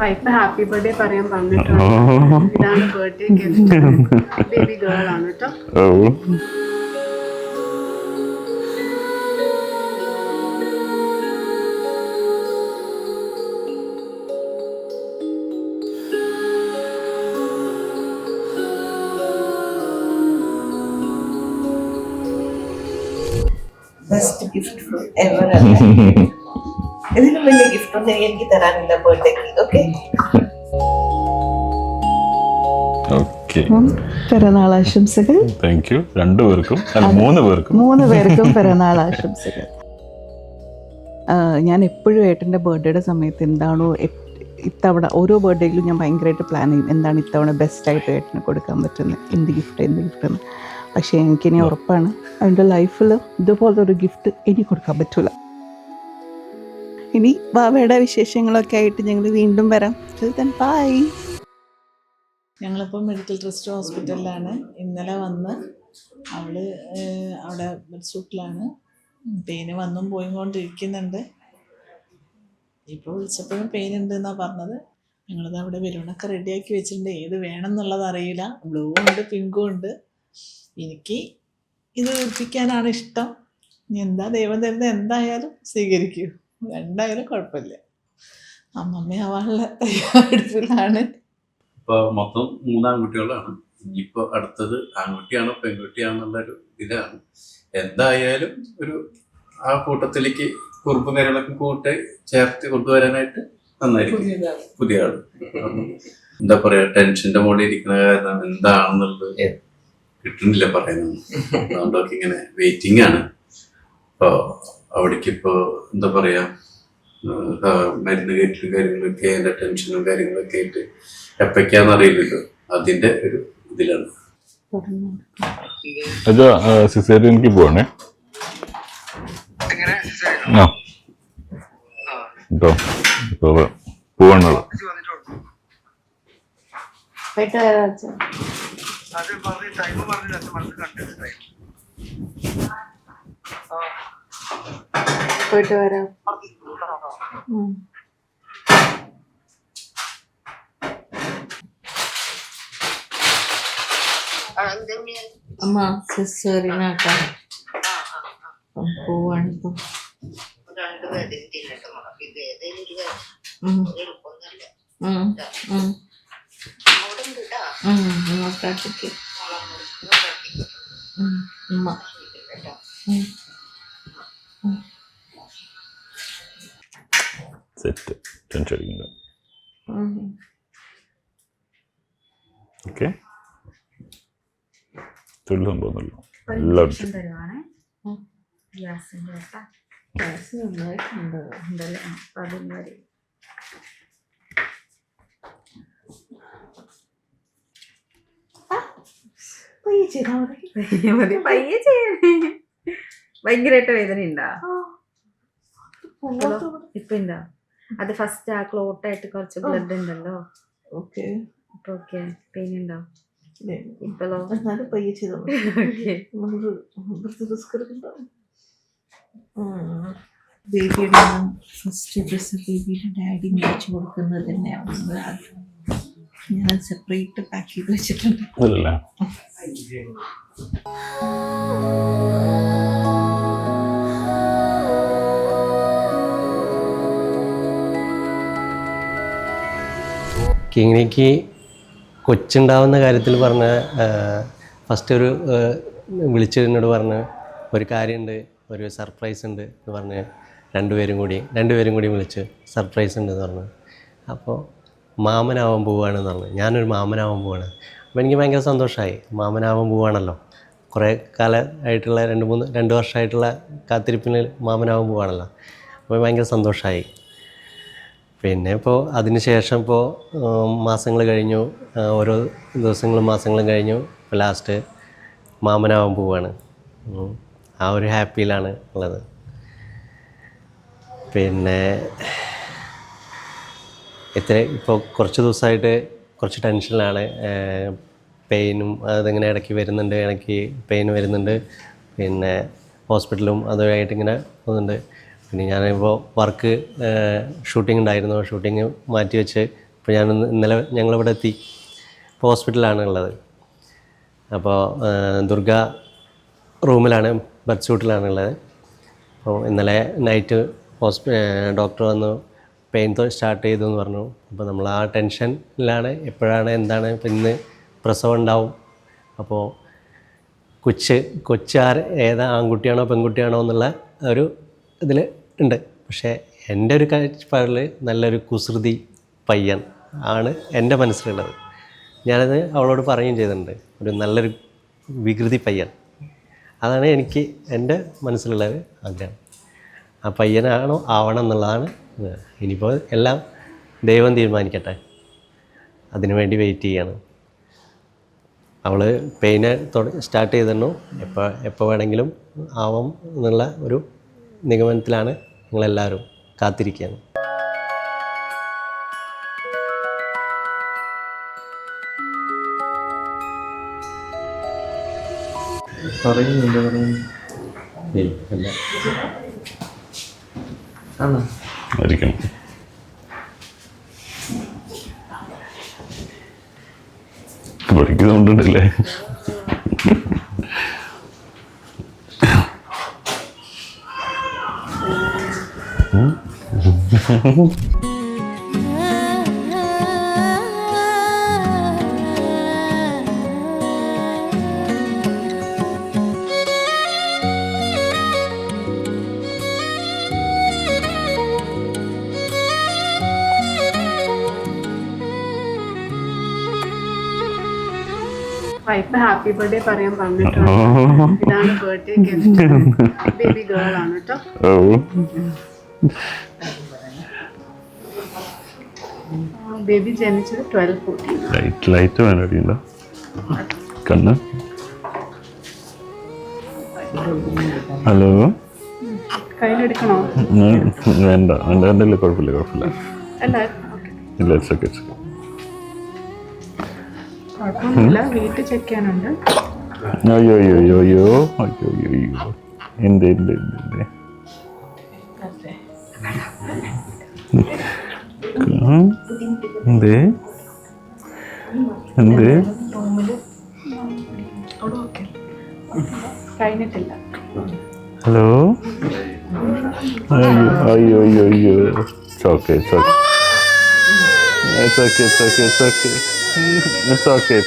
Wife happy birthday പറയാൻ പറഞ്ഞിട്ടുണ്ട്. ഇതാണ് ബർത്ത്ഡേ ഗിഫ്റ്റ്. ബേബി ഗേൾ ആണ് കേട്ടോ. Best gift ever. ഇതിലും വലിയ ഗിഫ്റ്റ് ഒന്നും എനിക്ക് തരാനില്ല ബർത്ത്ഡേക്ക്. ഓക്കെ, പിറന്നാൾ ആശംസകൾ. Thank you. രണ്ടുപേർക്കും മൂന്ന് പേർക്കും പിറന്നാൾ ആശംസകൾ. ഞാൻ എപ്പോഴും ഏട്ടൻ്റെ ബർത്ത്ഡേയുടെ സമയത്ത് എന്താണോ ഇത്തവണ ഓരോ ബർത്ത്ഡേയിലും ഞാൻ ഭയങ്കരമായിട്ട് പ്ലാൻ ചെയ്യും എന്താണ് ഇത്തവണ ബെസ്റ്റായിട്ട് ഏട്ടന് കൊടുക്കാൻ പറ്റുന്നത്, എന്ത് ഗിഫ്റ്റ്. പക്ഷേ എനിക്കിനി ഉറപ്പാണ് അവൻ്റെ ലൈഫിൽ ഇതുപോലത്തെ ഒരു ഗിഫ്റ്റ് ഇനി കൊടുക്കാൻ പറ്റില്ല. ഇനി ബാബയുടെ വിശേഷങ്ങളൊക്കെ ആയിട്ട് ഞങ്ങൾ വീണ്ടും വരാം. ബൈ. ഞങ്ങളിപ്പോൾ മെഡിക്കൽ ട്രസ്റ്റ് ഹോസ്പിറ്റലിലാണ്. ഇന്നലെ വന്ന് അവിടെ ബെഡ്സൂട്ടിലാണ്. പെയിന് വന്നും പോയി കൊണ്ടിരിക്കുന്നുണ്ട്. ഇപ്പോൾ വിളിച്ചപ്പോഴും പെയിൻ ഉണ്ട് എന്നാണ് പറഞ്ഞത്. ഞങ്ങളത് അവിടെ ബലൂണൊക്കെ റെഡിയാക്കി വെച്ചിട്ടുണ്ട്. ഏത് വേണം എന്നുള്ളത് അറിയില്ല. ബ്ലൂ ഉണ്ട്, പിങ്കും ഉണ്ട്. എനിക്ക് ഇത് ഉടുപ്പിക്കാനാണ് ഇഷ്ടം. ഇനി എന്താ ദൈവം തരുന്നത് എന്തായാലും സ്വീകരിക്കൂ. രണ്ടായാലും കുഴപ്പമില്ല. അമ്മമ്മയാവാനുള്ള തയ്യാറെടുപ്പിലാണ്. ഇപ്പോൾ മൊത്തം 3 ആൺകുട്ടികളാണ്. ഇനിയിപ്പോൾ അടുത്തത് ആൺകുട്ടിയാണോ പെൺകുട്ടിയാണെന്നുള്ളൊരു ഇതാണ്. എന്തായാലും ഒരു ആ കൂട്ടത്തിലേക്ക് കുറുമ്പും കാര്യങ്ങളൊക്കെ കൂട്ടി ചേർത്ത് കൊണ്ടുവരാനായിട്ട് നന്നായിരിക്കും. പുതിയ ആള് എന്താ പറയാ, ടെൻഷന്റെ മുകളിൽ ഇരിക്കുന്ന കാരണം എന്താണെന്നുള്ളത് കിട്ടുന്നില്ല പറയുന്നത്. അതുകൊണ്ടൊക്കെ ഇങ്ങനെ വെയിറ്റിംഗ് ആണ്. അപ്പോൾ അവിടേക്ക് ഇപ്പോൾ എന്താ പറയാ, മരുന്ന് കയറ്റിലും കാര്യങ്ങളൊക്കെ അതിൻ്റെ ടെൻഷനും കാര്യങ്ങളൊക്കെ ആയിട്ട് എപ്പോഴൊക്കെയാണെന്ന് അറിയില്ലല്ലോ. അതിന്റെ ഒരു ഇതിലാണ്. സിസേറിയനിക്ക് പോവാണേ കേട്ടോ. ഇപ്പോൾ പോവാണുള്ളത്. പോയിട്ട് വരാം. പോയിട്ട് വരാം. അമ്മ സിസ്റ്ററിനാട്ടാ പോവാണിപ്പോ. സെറ്റ് ടെൻഷൻ അടിക്കണ്ട. ഓക്കെ, തൊഴിലും തോന്നല്ലോ എല്ലാവരും. പയ്യെ ചെയ്യണേ. ഭയങ്കരമായിട്ട് വേദന ഉണ്ടാ ഇപ്പൊ ഉണ്ടാ? അത് ഫസ്റ്റ് ആ ക്ലോട്ടായിട്ട് കുറച്ച് ബ്ലഡ് ഉണ്ടല്ലോ. ഓക്കെ, ഇപ്പൊ ഓക്കെ. പെയിൻ ഉണ്ടോ ഇപ്പോഴോ? പയ്യെ ചെയ്തോ. ബേബിയുടെ ഫസ്റ്റ് ഡ്രസ്സ് ബേബിയുടെ ഡാഡി മേടിച്ചു കൊടുക്കുന്നത് തന്നെയാണ് ആഗ്രഹം. ഞാൻ സെപ്പറേറ്റ് പാക്ക് ചെയ്ത് വെച്ചിട്ടുണ്ട്. കിങ്ങിണിക്ക് കൊച്ചുണ്ടാവുന്ന കാര്യത്തിൽ പറഞ്ഞ ഫസ്റ്റ് ഒരു വിളിച്ച് എന്നോട് പറഞ്ഞ് ഒരു കാര്യമുണ്ട്, ഒരു സർപ്രൈസ് ഉണ്ട് എന്ന് പറഞ്ഞ് രണ്ടുപേരും കൂടി വിളിച്ച് സർപ്രൈസ് ഉണ്ടെന്ന് പറഞ്ഞു. അപ്പോൾ മാമനാവാൻ പോവുകയാണെന്ന് പറഞ്ഞു. ഞാനൊരു മാമനാവാൻ പോവുകയാണ്. അപ്പോൾ എനിക്ക് ഭയങ്കര സന്തോഷമായി. മാമനാവാൻ പോവുകയാണല്ലോ, കുറേ കാലമായിട്ടുള്ള 2 വർഷമായിട്ടുള്ള കാത്തിരിപ്പിന് മാമനാവാൻ പോവുകയാണല്ലോ. അപ്പോൾ ഭയങ്കര സന്തോഷമായി. പിന്നെ ഇപ്പോൾ അതിന് ശേഷം ഇപ്പോൾ മാസങ്ങൾ കഴിഞ്ഞു, ഓരോ ദിവസങ്ങളും മാസങ്ങളും കഴിഞ്ഞു. ഇപ്പോൾ ലാസ്റ്റ് മാമനാവാൻ പോവുകയാണ്. ആ ഒരു ഹാപ്പിയിലാണ് ഉള്ളത്. പിന്നെ ഇപ്പോൾ കുറച്ച് ദിവസമായിട്ട് കുറച്ച് ടെൻഷനിലാണ്. പെയിനും അതിങ്ങനെ ഇടയ്ക്ക് വരുന്നുണ്ട്, ഇടയ്ക്ക് പെയിൻ വരുന്നുണ്ട്. പിന്നെ ഹോസ്പിറ്റലും അതുമായിട്ട് ഇങ്ങനെ പോകുന്നുണ്ട്. പിന്നെ ഞാനിപ്പോൾ വർക്ക് ഷൂട്ടിംഗ് ഉണ്ടായിരുന്നു, ഷൂട്ടിങ് മാറ്റി വെച്ച് ഇപ്പോൾ ഇന്നലെ ഞങ്ങളിവിടെ എത്തി. ഇപ്പോൾ ഹോസ്പിറ്റലാണ് ഉള്ളത്. അപ്പോൾ ദുർഗ റൂമിലാണ്, ബർത്ത് സൂട്ടിലാണുള്ളത്. അപ്പോൾ ഇന്നലെ നൈറ്റ് ഡോക്ടർ വന്നു, പെയിൻ സ്റ്റാർട്ട് ചെയ്തു എന്ന് പറഞ്ഞു. അപ്പോൾ നമ്മൾ ആ ടെൻഷനിലാണ്, എപ്പോഴാണ് എന്താണ്. ഇപ്പം ഇന്ന് പ്രസവം ഉണ്ടാവും. അപ്പോൾ കൊച്ച് ഏതാ ആൺകുട്ടിയാണോ പെൺകുട്ടിയാണോ എന്നുള്ള ഒരു ഇതിൽ ഉണ്ട്. പക്ഷേ എൻ്റെ ഒരു കാഴ്ചപ്പാടിൽ നല്ലൊരു കുസൃതി പയ്യൻ ആണ് എൻ്റെ മനസ്സിലുള്ളത്. ഞാനത് അവളോട് പറയുകയും ചെയ്തിട്ടുണ്ട്, ഒരു നല്ലൊരു വികൃതി പയ്യൻ. അതാണ് എനിക്ക് എൻ്റെ മനസ്സിലുള്ളൊരു ആഗ്രഹം. ആ പയ്യനാണോ ആവണം എന്നുള്ളതാണ്. ഇനിയിപ്പോൾ എല്ലാം ദൈവം തീരുമാനിക്കട്ടെ, അതിനു വേണ്ടി വെയിറ്റ് ചെയ്യാണ്. അവൾ പെയിന് സ്റ്റാർട്ട് ചെയ്തിരുന്നു. എപ്പോൾ വേണമെങ്കിലും ആവാം എന്നുള്ള ഒരു നിഗമനത്തിലാണ് ഞങ്ങളെല്ലാവരും കാത്തിരിക്കുകയാണ്. ആയിരിക്കും. പഠിക്കുന്നുണ്ടല്ലേ? വൈഫ് ഹാപ്പി ബർത്ത്ഡേ പറയാൻ പറഞ്ഞിട്ടുണ്ട്. ഇതാണ് ബർത്ത്ഡേ ഗിഫ്റ്റ്. ബേബി ഗേൾ ആണ് കേട്ടോ. ബേബി ജനിച്ചത് 12-14. ലൈറ്റ് വേണ്ട കണ്ണ്. ഹലോ, കയ്യിലെടുക്കണോ? വേണ്ട വേണ്ടല്ലേ, കുഴപ്പമില്ല. അല്ല ഇല്ല, ഇറ്റ്സ് ഓക്കെ. കുഴപ്പമൊന്നുമില്ല, വീട്ടിൽ ചെക്ക് ചെയ്യാനുണ്ട്. അയ്യോ എന്ത് കഴിഞ്ഞിട്ടില്ല. ഹലോ, അയ്യോ It's okay.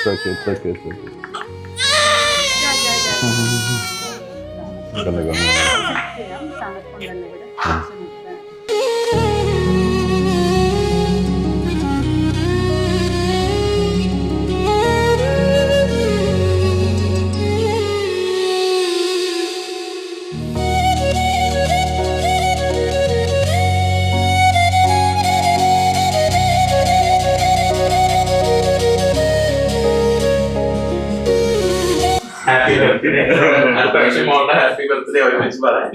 Happy birthday. അടുത്ത വർഷം മോളുടെ ഹാപ്പി ബർത്ത്ഡേ ഒരുമിച്ച് പറയാം.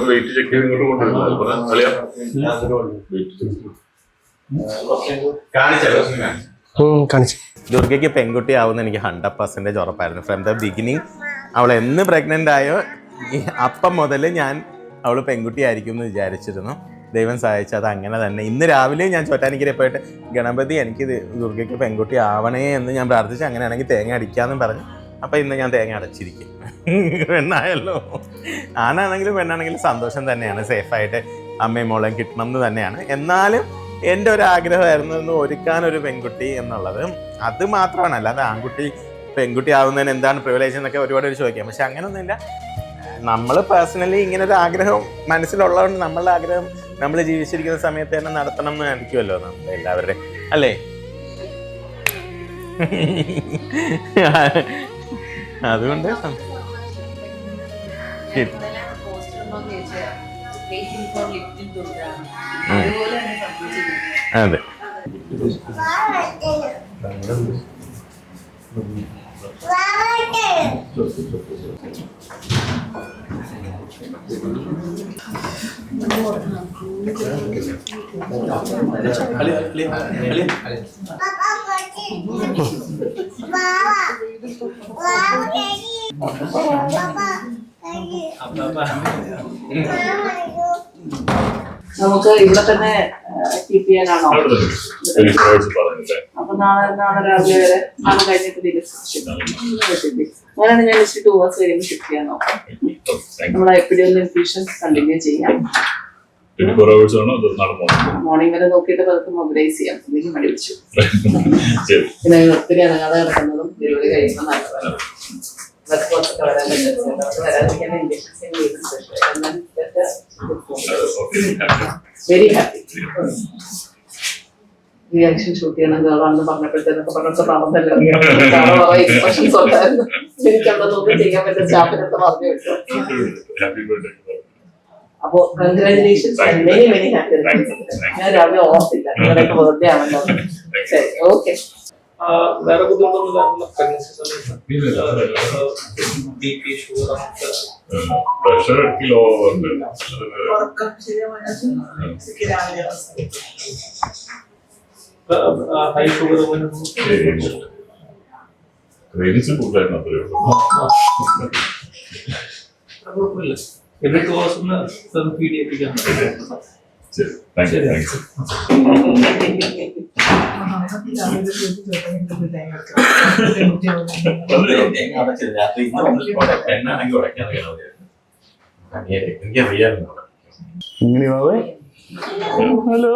വെയിറ്റ് ചെക്ക് കാണിച്ചു. ദുർഗയ്ക്ക് പെൺകുട്ടി ആവുമെന്ന് എനിക്ക് 100% ഉറപ്പായിരുന്നു. ഫ്രം ദ ബിഗിനിങ് അവൾ എന്ന് പ്രഗ്നൻ്റ് ആയോ അപ്പം മുതൽ ഞാൻ അവൾ പെൺകുട്ടി ആയിരിക്കും എന്ന് വിചാരിച്ചിരുന്നു. ദൈവം സഹായിച്ചു, അത് അങ്ങനെ തന്നെ. ഇന്ന് രാവിലെ ഞാൻ ചോറ്റാനിക്കരെ പോയിട്ട് ഗണപതി എനിക്ക് ദുർഗയ്ക്ക് പെൺകുട്ടി ആവണേ എന്ന് ഞാൻ പ്രാർത്ഥിച്ചു. അങ്ങനെയാണെങ്കിൽ തേങ്ങ അടിക്കാമെന്നും പറഞ്ഞു. അപ്പം ഇന്ന് ഞാൻ തേങ്ങ അടച്ചിരിക്കും. പെണ്ണായല്ലോ. ആണാണെങ്കിലും പെണ്ണാണെങ്കിലും സന്തോഷം തന്നെയാണ്. സേഫായിട്ട് അമ്മയും മോളെയും കിട്ടണം എന്ന് തന്നെയാണ്. എന്നാലും എൻ്റെ ഒരു ആഗ്രഹമായിരുന്നു ഒന്ന് ഒരുക്കാനൊരു പെൺകുട്ടി എന്നുള്ളത്. അത് മാത്രമാണ്, അല്ലാതെ ആൺകുട്ടി പെൺകുട്ടി ആവുന്നതിന് എന്താണ് പ്രിവിലേജ് എന്നൊക്കെ ഒരുപാട് പേര് ചോദിക്കാം. പക്ഷെ അങ്ങനെയൊന്നുമില്ല. നമ്മൾ പേഴ്സണലി ഇങ്ങനെ ഒരു ആഗ്രഹം മനസ്സിലുള്ളതുകൊണ്ട് നമ്മളുടെ ആഗ്രഹം നമ്മൾ ജീവിച്ചിരിക്കുന്ന സമയത്ത് തന്നെ നടത്തണം എന്ന് ആയിരിക്കുമല്ലോ നമ്മുടെ എല്ലാവരുടെയും, അല്ലേ? അതുകൊണ്ട് അതെ. നമുക്ക് ഇവിടെ തന്നെ കീപ്പ് ചെയ്യാനാണോ? അപ്പൊ നാളെ രാവിലെ വരെ നാളെ കഴിഞ്ഞിട്ട് തിരിച്ച് അങ്ങനെയാണ് ഞാൻ 2 hours കഴിയുമ്പോൾ ഷിഫ്റ്റ് ചെയ്യാൻ നോക്കാം. നമ്മളെ എപ്പിഡിയൽ ഇൻഫ്യൂഷൻസ് കണ്ടിന്യൂ ചെയ്യാം. മോർണിംഗ് വരെ നോക്കിയിട്ട് പലർക്കും മൊബിലൈസ് ചെയ്യാം. അല്ലെങ്കിൽ മടി പിടിച്ചു. പിന്നെ ഒത്തിരി അനങ്ങാതെ കിടക്കുന്നതും ഡെലിവറി കഴിയുമ്പോൾ നല്ലതാണ്. Very happy. റിയാക്ഷൻ ഷൂട്ട് ചെയ്യണം ഗേളാണെന്ന് പറഞ്ഞപ്പോഴത്തേനൊക്കെ പറഞ്ഞിട്ട് എക്സ്പ്രഷൻസ് ഉണ്ടായിരുന്നു. എനിക്കതൊന്നും ചെയ്യാൻ പറ്റുന്ന സ്റ്റാഫിനൊക്കെ പറഞ്ഞു വിട്ടു. അപ്പോ congratulations and many many happy. ഞാൻ രാവിലെ ഓർത്തില്ല, നിങ്ങളുടെയൊക്കെ ബർത്ത്ഡേ ആണല്ലോ. ശരി, ഓക്കെ. വേറെ ബുദ്ധിമുട്ടൊന്നും പ്രഷർ കിലോ ഹൈ ഷുഗർ കൂടുതലായിരുന്നു. അത്രയുള്ളൂ. every 2 hours ഫീഡ് ചെയ്യിപ്പിക്കാം. ശരി, thank you. Hello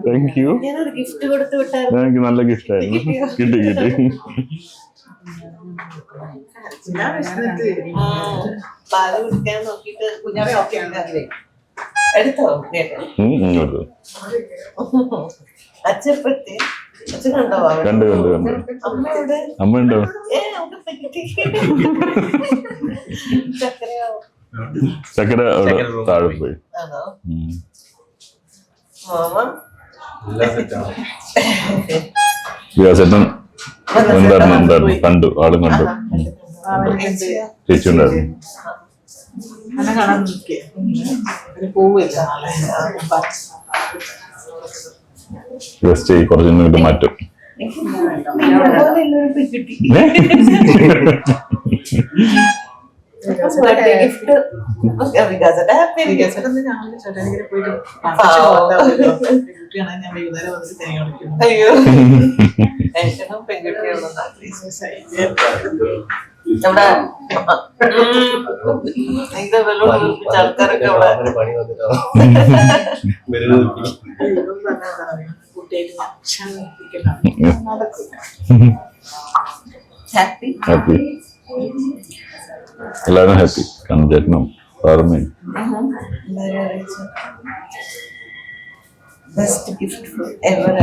thank you. ഞാനൊരു ഗിഫ്റ്റ് കൊടുത്തു വിട്ടായിരുന്നു. എനിക്ക് നല്ല ഗിഫ്റ്റ് ആയിരുന്നു. കിട്ടി പാല് കുടിക്കാൻ നോക്കിട്ട് കുഞ്ഞാവെ ഓക്കെ എടുത്തോ ഇങ്ങോട്ട് അച്ഛപ്പത്തി അച്ഛൻ കണ്ടോ? കണ്ടു അമ്മയോട് അമ്മ ഉണ്ടോ? ചക്കര താഴെ പോയി. ആണോ? ചേട്ടൻ എന്തായിരുന്നു കണ്ടു, ആളും കണ്ടു. ചേച്ചി ഉണ്ടായിരുന്നു. ജസ്റ്റ് കുറച്ച് ഇങ്ങോട്ട് മാറ്റും. ഗിഫ്റ്റ് അയ്യോ ടെൻഷനും പെൺകുട്ടികളും ആൾക്കാരൊക്കെ അവിടെ പണി വന്നിട്ടോ ഹാപ്പി ഹാപ്പി, എല്ലാവരും ഹാപ്പി. കാരണം ചേട്ടനും സാറുമേ ബെസ്റ്റ് ഗിഫ്റ്റ് എവർ.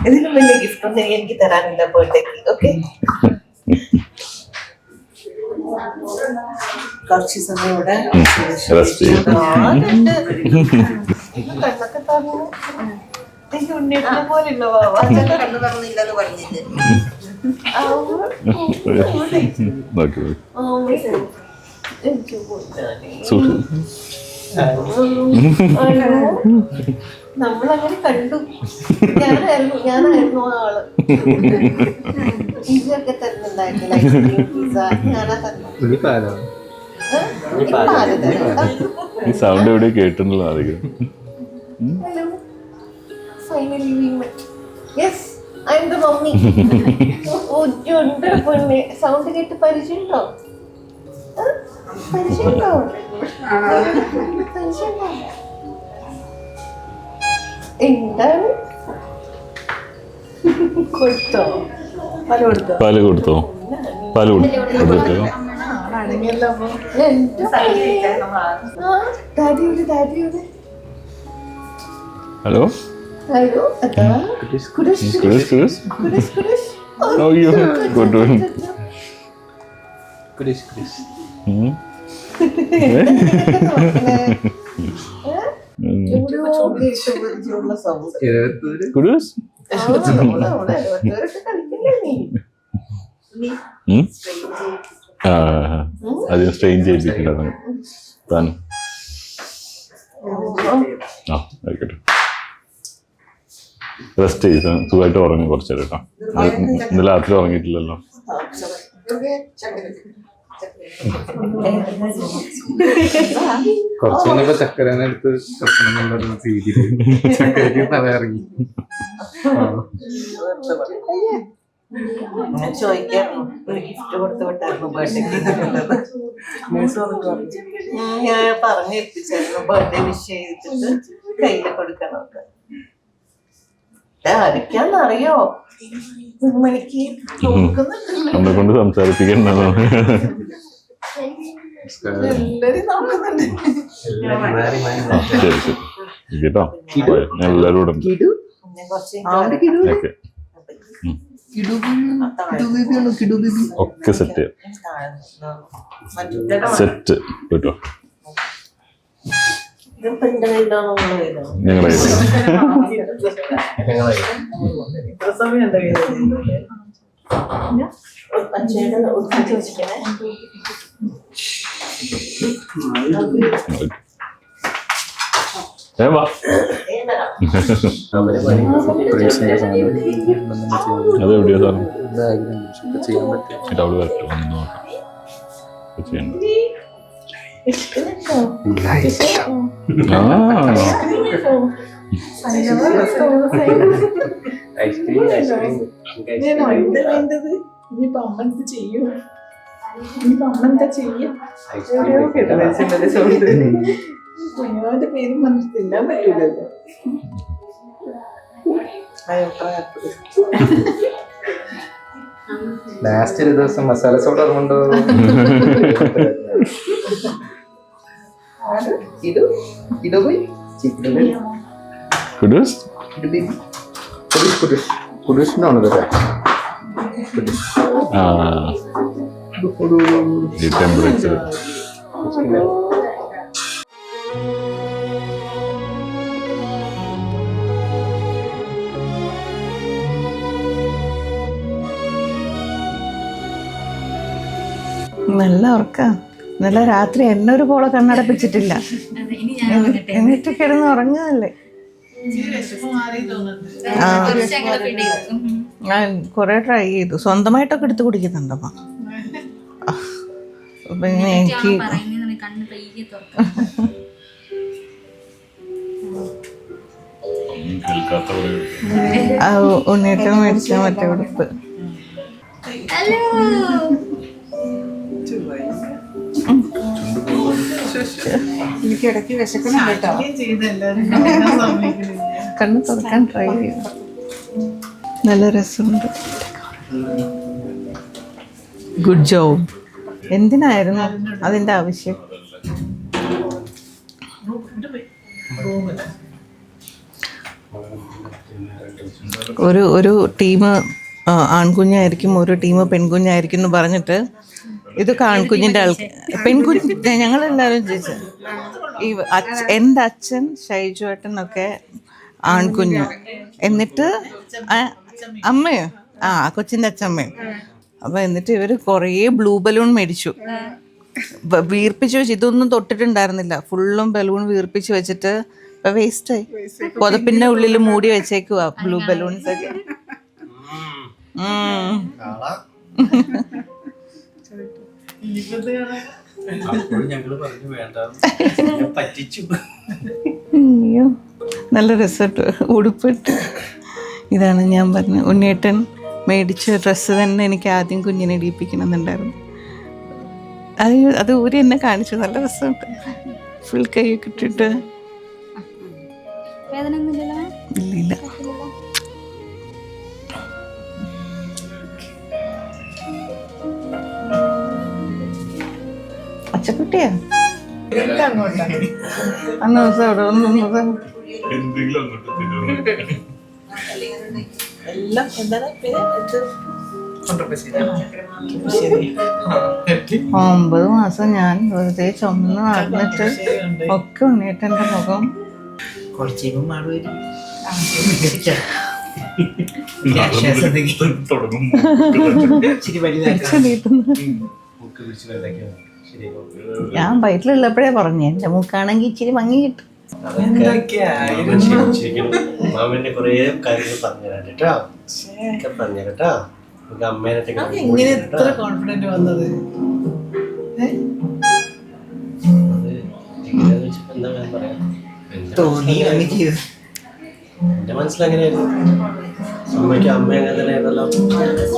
ഇതിലും വലിയ ഗിഫ്റ്റ് ഒന്നും എനിക്ക് തരാനില്ല ബർത്ത്ഡേക്ക്. ഓക്കെ, കുറച്ച് സമയം ഇവിടെ റെസ്റ്റ് ചെയ്യും. കണ്ണൊക്കെ തന്നു. എനിക്ക് ഉണ്ണിയേട്ടനെ പോലെ ഇല്ല ബാബ. കണ്ണു തുറന്നില്ലെന്ന് പറഞ്ഞില്ലേ? നമ്മളങ്ങനെ കണ്ടു. ഞാനായിരുന്നു ആ ആള്. പിസയൊക്കെ തരുന്നുണ്ടായിരുന്നു. ഞാനാ തന്നെ സൗണ്ട് എവിടെ കേട്ടിട്ടുണ്ടല്ലോ അധികം. സൗണ്ട് കേട്ട് പരിചയമുണ്ടോ? എന്താണ് കൊടുത്തോ? പാല് കൊടുത്തോ? പാല് കൊടുത്തോ? ഹലോ അയ്യോ കൊണ്ടു. ചൂടുള്ള സൗണ്ട്. കുഡൂസ് അധികം സ്ട്രെയിൻ ചെയ്യിപ്പിക്കണ്ട താൻ ആ ആയിക്കോട്ടെ. റെസ്റ്റ് ചെയ്ത് സുഖമായിട്ട് ഉറങ്ങി കുറച്ചു നേരം കേട്ടോ. ഇന്ന് രാത്രി ഉറങ്ങിയിട്ടില്ലല്ലോ. കുറച്ച് കഴിഞ്ഞപ്പോ ചക്കരനെ എടുത്ത് ചക്കരക്ക് തല ഇറങ്ങി. ചോദിക്കാമോ ഒരു ഗിഫ്റ്റ് കൊടുത്ത് വിട്ടായിരുന്നു ബർത്ത്ഡേ. ഞാൻ പറഞ്ഞേൽപ്പിച്ചായിരുന്നു ബർത്ത്ഡേ വിഷ് ചെയ്തിട്ട് കയ്യിൽ കൊടുക്കണമൊക്കെ. ആരൊക്കെയാന്നറിയോ മണിക്ക് നമ്മളെ കൊണ്ട് സംസാരിപ്പിക്കണ്ടോ? എല്ലാരും നോക്കുന്നുണ്ട്. ശരി ശരി കേട്ടോ. എല്ലാവരും ഇവിടെ ഉണ്ട്. ഓക്കെ ഒക്കെ സെറ്റ് സെറ്റ് കേട്ടോ. ഞങ്ങളെ ഇത്ര സമയം എന്താ പച്ചയുടെ ഒത്തിരി വെച്ചിട്ടേ വാ. അതെവിടെയാ സാധനം? ചെയ്യാൻ പറ്റും. അവിടെ വരട്ടെ വന്ന് നോക്കാം. ചെയ്യണ്ട. വേണ്ടത് ഇനിയിപ്പോ അമ്മ എന്ത് ചെയ്യും? ഇനിയിപ്പോ അമ്മ എന്താ ചെയ്യും? കുഞ്ഞുമാരുടെ പേരും മനസ്സിൽ തിന്നാൻ പറ്റൂലല്ലോ. ലാസ്റ്റ് ഒരു ദിവസം മസാല സോഡ ഓർമ്മണ്ടോ? കുഡൂസ് കുഡൂസിനാണ് ഈ ടെമ്പറേച്ചർ നല്ല ഉറക്ക. ഇന്നലെ രാത്രി എന്നെ ഒരു പോളെ കണ്ണടപ്പിച്ചിട്ടില്ല. എന്നിട്ട് കിടന്ന് ഉറങ്ങുന്നല്ലേ. ഞാൻ കൊറേ ട്രൈ ചെയ്തു. സ്വന്തമായിട്ടൊക്കെ എടുത്ത് കുടിക്കുന്നുണ്ടമ്മ. പിന്നെ എനിക്ക് ഉണ്ണിയേട്ടൻ മേടിച്ച മറ്റേ ഉടുപ്പ് എനിക്ക് ഇടയ്ക്ക് വിശക്കണം കേട്ടോ. കണ്ണ് തുറക്കാൻ ട്രൈ ചെയ്തു. നല്ല രസമുണ്ട്. Good job. എന്തിനായിരുന്നു അതിൻ്റെ ആവശ്യം? ഒരു ടീം ആൺകുഞ്ഞായിരിക്കും, ഒരു ടീം പെൺകുഞ്ഞായിരിക്കും എന്ന് പറഞ്ഞിട്ട് ഇത് ആൺകുഞ്ഞിൻ്റെ പെൺകുഞ്ഞ് ഞങ്ങളെല്ലാവരും ചോദിച്ചു. ഈ എൻ്റെ അച്ഛൻ ഷൈജുവേട്ടനൊക്കെ ആൺകുഞ്ഞ്, എന്നിട്ട് അമ്മയോ കൊച്ചിൻ്റെ അച്ഛമ്മയും. അപ്പം എന്നിട്ട് ഇവർ കുറേ ബ്ലൂ ബലൂൺ മേടിച്ചു, വീർപ്പിച്ച് വെച്ച്. ഇതൊന്നും തൊട്ടിട്ടുണ്ടായിരുന്നില്ല. ഫുള്ളും ബലൂൺ വീർപ്പിച്ച് വെച്ചിട്ട് ഇപ്പം വേസ്റ്റായി. പുതപ്പിൻ്റെ ഉള്ളിൽ മൂടി വെച്ചേക്കുവാ ബ്ലൂ ബലൂൺസ് ഒക്കെ. അയ്യോ നല്ല രസമായിട്ട് ഉടുപ്പിട്ട്. ഇതാണ് ഞാൻ പറഞ്ഞ ഉണ്ണിയേട്ടൻ മേടിച്ച ഡ്രസ്സ് തന്നെ എനിക്ക് ആദ്യം കുഞ്ഞിനെ ഇടിയിപ്പിക്കണം എന്നുണ്ടായിരുന്നു. അത് ഊരി എന്നെ കാണിച്ചു. നല്ല രസമുണ്ട്. ഫുൾ കൈയൊക്കെ ഇട്ടിട്ട്. ഇല്ല പച്ചക്കുട്ടിയാ അന്ന് ദിവസം അവിടെ എല്ലാം എന്താണ് 9 മാസം ഞാൻ വെറുതെ ചുമന്ന് നടന്നിട്ട് ഒക്കെ ഉണ്ണിയേട്ടൻ്റെ മുഖം കുറച്ച് മാറുമായിരിക്കും. തുടങ്ങും ഇച്ചിരി വലുതാക്കി ഞാൻ വയറ്റിലുള്ളപ്പോഴേ പറഞ്ഞു എൻ്റെ മൂക്കാണെങ്കിൽ ഇച്ചിരി ഭംഗി കിട്ടും. മാമന്റെ കുറേ കാര്യങ്ങൾ പറഞ്ഞുതരാം കേട്ടോ. ഒക്കെ പറഞ്ഞു കേട്ടോ. നമുക്ക് അമ്മേനെ എങ്ങനെ എത്ര കോൺഫിഡന്റ് വന്നത്? എന്താ ഞാൻ പറയാ, തോന്നി എനിക്ക് എന്റെ മനസ്സിലങ്ങനെയായിരുന്നു. അമ്മയ്ക്ക് അമ്മ അങ്ങനെ തന്നെയായിരുന്നല്ലോ.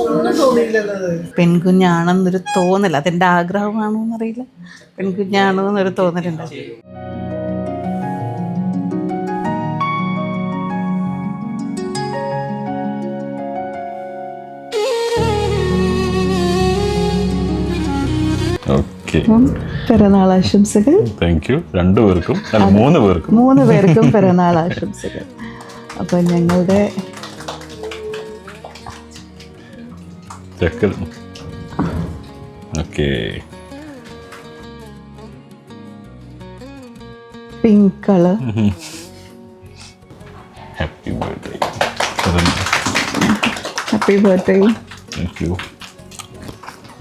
ഒന്നും തോന്നിയില്ലല്ലോ. പെൺകുഞ്ഞാണെന്നൊരു തോന്നൽ, അതെൻ്റെ ആഗ്രഹമാണോ എന്നറിയില്ല, പെൺകുഞ്ഞാണോ എന്നൊരു തോന്നലുണ്ട്. ഓക്കെ, പിറന്നാൾ ആശംസകൾ. Thank you. 2 പേർക്കും, അല്ല 3 പേർക്കും. 3 പേർക്കും പിറന്നാൾ ആശംസകൾ. അപ്പം ഞങ്ങളുടെ ചെക്കൻ. Okay, pink colour. Happy birthday. Happy birthday. Thank you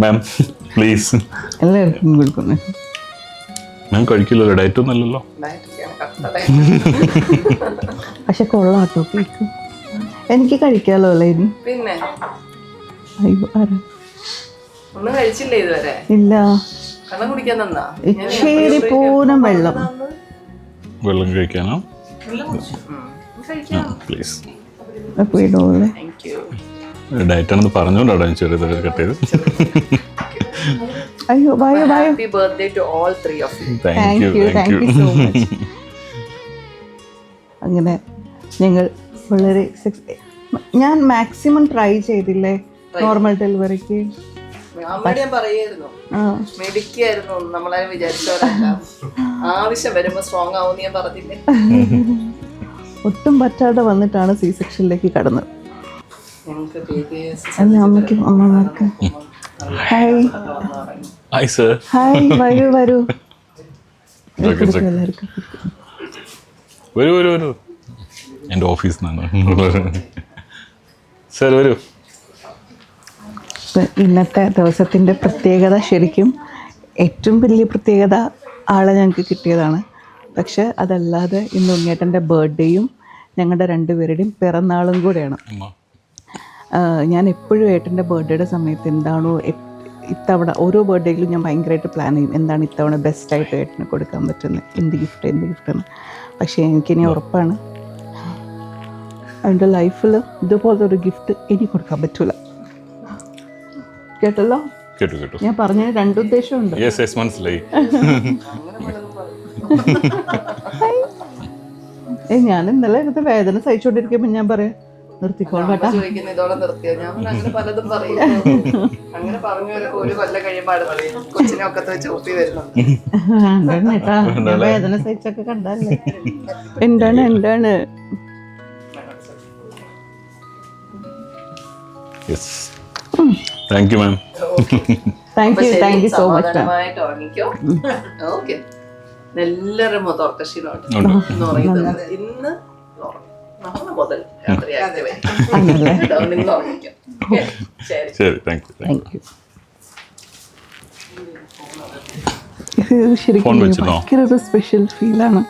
ma'am. Please. എല്ലാവർക്കും കൊടുക്കുന്നു. മാം കഴിക്കില്ലല്ലോ, ഡയറ്റ് ഒന്നും അല്ലല്ലോ. പക്ഷെ കൊള്ളാട്ടോ കേക്ക്. എനിക്ക് കഴിക്കാലോ അല്ലേ ഇനി? പിന്നെ അയ്യോ ആരാ? ഒന്നും കഴിച്ചില്ലേ ഇതുവരെ? ഇല്ല, വെള്ളം കുടിക്കാൻ തന്നാ? ഇച്ചേരി പൂനം വെള്ളം. വെള്ളം കഴിക്കാനോ? കഴിക്കാം. പ്ലീസ്. അപ്പോൾ ഇടൂല്ലേ? Thank you. ഡയറ്റ് ആണെന്ന് പറഞ്ഞുകൊണ്ടാണ് ഞാൻ ചെറിയത് കട്ട് ചെയ്ത്. അയ്യോ ബായോ ബായോ. Happy birthday to all 3 of you. Thank you, thank you. So much. അങ്ങനെ ഞങ്ങൾ വളരെ ഞാൻ മാക്സിമം ട്രൈ ചെയ്തില്ലേ നോർമൽ ഡെലിവറിക്ക്. അമ്മയോട് ഞാൻ പറയായിരുന്നു, ആ മെഡിക്കായിരുന്നു, നമ്മളെ വിചാരിച്ചവരല്ല. ആവശ്യം വരുമ്പോ സ്ട്രോങ് ആവുമെന്ന് ഞാൻ പറഞ്ഞില്ലേ. ഒട്ടും പറ്റാതെ വന്നിട്ടാണ് സി സെക്ഷനിലേക്ക് കടന്നത്. ഞങ്ങൾക്ക് babies അല്ല അമ്മയ്ക്കും അമ്മമാർക്ക്. Hi hi sir. ഹായ് വരൂ വരൂ. ചെക്ക്. എല്ലാവർക്കും വരൂ വരൂ വരൂ. എൻ്റെ ഓഫീസിൽ നിന്നാണ്. സർ വരൂ. ഇന്നത്തെ ദിവസത്തിൻ്റെ പ്രത്യേകത ശരിക്കും ഏറ്റവും വലിയ പ്രത്യേകത ആളെ ഞങ്ങൾക്ക് കിട്ടിയതാണ്. പക്ഷെ അതല്ലാതെ ഇന്ന് ഉണ്ണിയേട്ടൻ്റെ ബർത്ത്ഡേയും ഞങ്ങളുടെ 2 പേരുടെയും പിറന്നാളും കൂടെയാണ്. ഞാൻ എപ്പോഴും ഏട്ടൻ്റെ ബർത്ത്ഡേയുടെ സമയത്ത് എന്താണോ ഇത്തവണ ഓരോ ബർത്ത്ഡേയിലും ഞാൻ ഭയങ്കരമായിട്ട് പ്ലാൻ ചെയ്യും എന്താണ് ഇത്തവണ ബെസ്റ്റായിട്ട് ഏട്ടന് കൊടുക്കാൻ പറ്റുന്നത്, എന്ത് ഗിഫ്റ്റ്. പക്ഷേ എനിക്കിനി ഉറപ്പാണ് അവൻ്റെ ലൈഫിൽ ഇതുപോലത്തെ ഒരു ഗിഫ്റ്റ് ഇനി കൊടുക്കാൻ പറ്റൂല. കേട്ടല്ലോ? കേട്ടു കേട്ടു. ഞാൻ പറഞ്ഞ 2 ഉദ്ദേശമുണ്ട്. യെസ് യെസ്, മനസ്സിലായി. ഞാൻ ഇന്നലെ എടുത്ത് വേദന സഹിച്ചോണ്ടിരിക്കുമ്പോൾ ഞാൻ പറയാം നിർത്തിക്കോളാട്ടാ. ചോദിക്കുന്ന ഇതോടെ നിർത്തിയോ? ഞാൻ അങ്ങനെ പലതും പറയും. അങ്ങനെ പറഞ്ഞവരൊക്കെ ഒരു കൊല്ലം കഴിയുമ്പോൾ കൊച്ചിനെ ഒക്കെ വെച്ച് ഒപ്പി വരുന്നുണ്ട്. കേട്ടാ ഞാൻ വേദന സഹിച്ചൊക്കെ കണ്ടല്ലേ. എന്താണ് yes, thank you ma'am. Thank you so much. സമാധാനമായിട്ട് ഉറങ്ങിക്കോ. ഓക്കെ, എല്ലാവരും മൊത്തം ഉറക്കശീലമാണ് ഇന്ന് ഉറങ്ങുന്നത്. ഇന്ന് നാളെ മുതൽ രാത്രി ആക്റ്റീവ് ആയിരിക്കും. നിങ്ങൾ ഉറങ്ങിക്കോ. ശരി. ശരി, താങ്ക് യു. Thank U. ഇത് ശരിക്കും ഭയങ്കര ഒരു സ്പെഷ്യൽ ഫീലാണ്.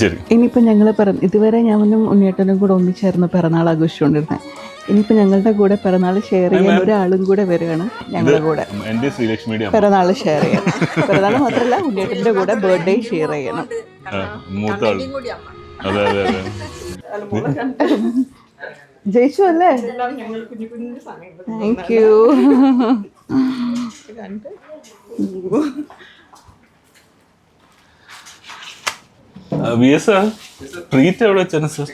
ശരി. ഇനിയിപ്പോൾ ഞങ്ങൾ ഇതുവരെ ഞാനും ഉണ്ണിയേട്ടനും കൂടെ ഒന്നിച്ചായിരുന്നു പിറന്നാൾ ആഘോഷിച്ചുകൊണ്ടിരുന്നത്. ഇനിയിപ്പോൾ ഞങ്ങളുടെ കൂടെ പിറന്നാൾ ഷെയർ ചെയ്യാൻ ഒരാളും കൂടെ വരികയാണ് ഞങ്ങളുടെ കൂടെ പിറന്നാൾ ഷെയർ ചെയ്യാൻ. പിറന്നാൾ മാത്രമല്ല ഉണ്ണിയേട്ടൻ്റെ കൂടെ ബർത്ത്ഡേ ഷെയർ ചെയ്യണം. മൂത്താൾ. അതെ അതെ അതെ. ജയിച്ചു അല്ലേ? Thank you. ട്രീറ്റ് എവിടെ വെച്ചാണ് sir?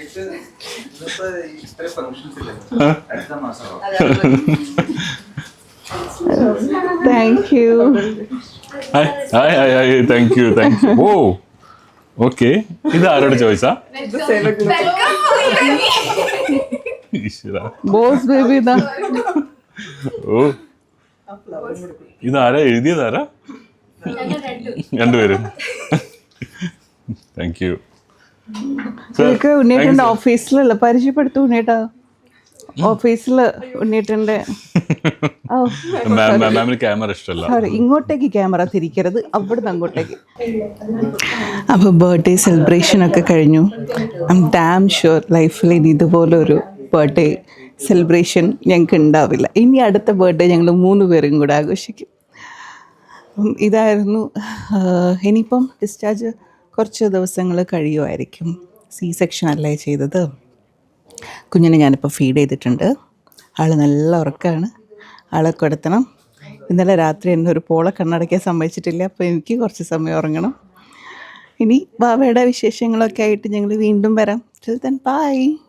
Thank you. Thank you thank you. Oh okay, ഇത് ആരോട് ചോദിച്ചാ? ബോസ് ബേബി ഇതാ. ഓ, ഇതാരാ എഴുതിയതാരാ? 2 പേരും. Thank you. ഇതൊക്കെ ഉണ്ണിയേട്ടൻ്റെ ഓഫീസിലുള്ള പരിചയപ്പെടുത്തു ഉണ്ണിയേട്ടാ. ഓഫീസിൽ ഉണ്ണിയേട്ടൻ്റെ ക്യാമറ ഇഷ്ടമല്ല. സോറി, ഇങ്ങോട്ടേക്ക് ക്യാമറ തിരിക്കരുത്, അവിടുന്ന് അങ്ങോട്ടേക്ക്. അപ്പോൾ ബർത്ത്ഡേ സെലിബ്രേഷനൊക്കെ കഴിഞ്ഞു. ഐ എം ഡാം ഷുവർ ലൈഫിൽ ഇനി ഇതുപോലൊരു ബർത്ത്ഡേ സെലിബ്രേഷൻ ഞങ്ങൾക്ക് ഉണ്ടാവില്ല. ഇനി അടുത്ത ബർത്ത്ഡേ ഞങ്ങൾ 3 പേരും കൂടെ ആഘോഷിക്കും. ഇതായിരുന്നു. ഇനിയിപ്പം ഡിസ്ചാർജ് കുറച്ച് ദിവസങ്ങൾ കഴിയുമായിരിക്കും. C-section അല്ലേ ചെയ്തത്. കുഞ്ഞിനെ ഞാനിപ്പോൾ ഫീഡ് ചെയ്തിട്ടുണ്ട്. ആൾ നല്ല ഉറക്കമാണ്. ആളെ കിടത്തണം. ഇന്നലെ രാത്രി എന്നെ ഒരു പോള കണ്ണടയ്ക്കാൻ സമ്മതിച്ചിട്ടില്ല. അപ്പോൾ എനിക്ക് കുറച്ച് സമയം ഉറങ്ങണം. ഇനി ബാബയുടെ വിശേഷങ്ങളൊക്കെ ആയിട്ട് ഞങ്ങൾ വീണ്ടും വരാം. Till then, bye.